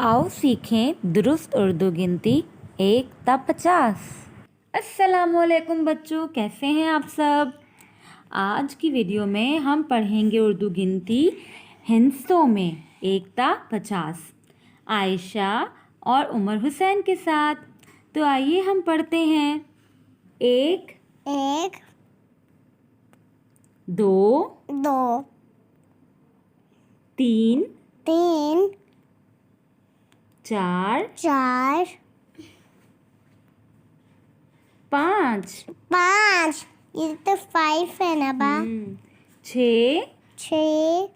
आओ सीखें दुरुस्त उर्दू गिनती 1 ता 50। अस्सलामुअलैकुम बच्चों, कैसे हैं आप सब। आज की वीडियो में हम पढ़ेंगे उर्दू गिनती हिंसों में 1 ता 50 आयशा और उमर हुसैन के साथ। तो आइए हम पढ़ते हैं। 1 1 2 2 3 3 4 4 5 5 ये तो 5 है ना बा। 6 6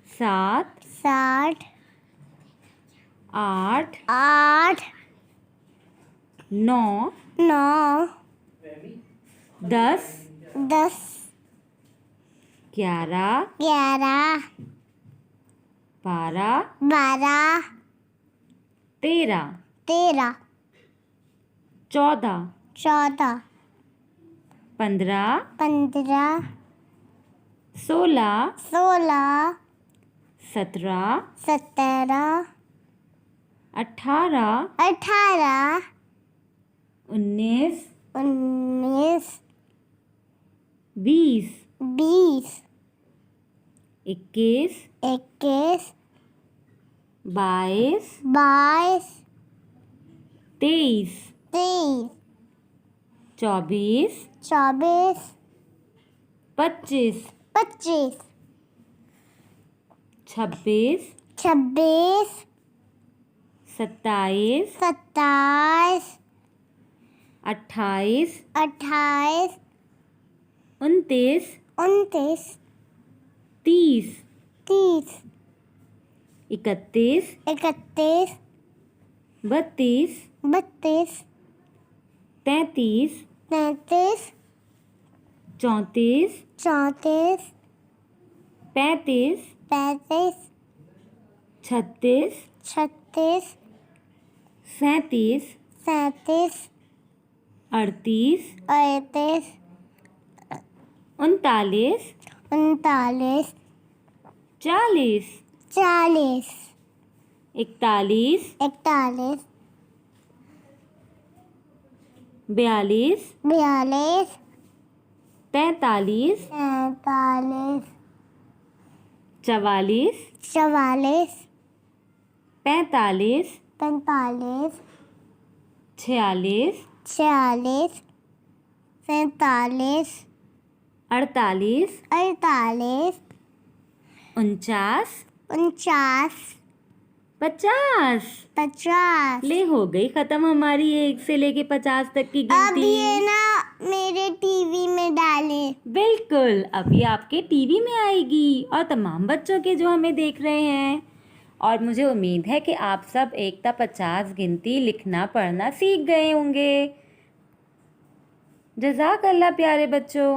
7 7 8 8 9 9 10 10 11 11 12 12 13 13 14 14 15 15 16 16 17 17 18 18 19 19 20 20 21 21 22 22 23 23 24 24 25 25 26 26 27 27 28 28 29 29 30 30 31 31 32 32 33 33 34 34 35 35 36 36 37 37 38 38 39 39 40 40 41 41 42 42 43 43 44 44 45 45 46 46 47 48 48 49 49 50। 50। ले हो गई खत्म हमारी 1 से लेके 50 तक की अब गिनती। ये ना मेरे टीवी में डाले। बिल्कुल, अभी आपके टीवी में आएगी और तमाम बच्चों के जो हमें देख रहे हैं। और मुझे उम्मीद है कि आप सब 1 ता 50 गिनती लिखना पढ़ना सीख गए होंगे। जज़ाक अल्लाह प्यारे बच्चों।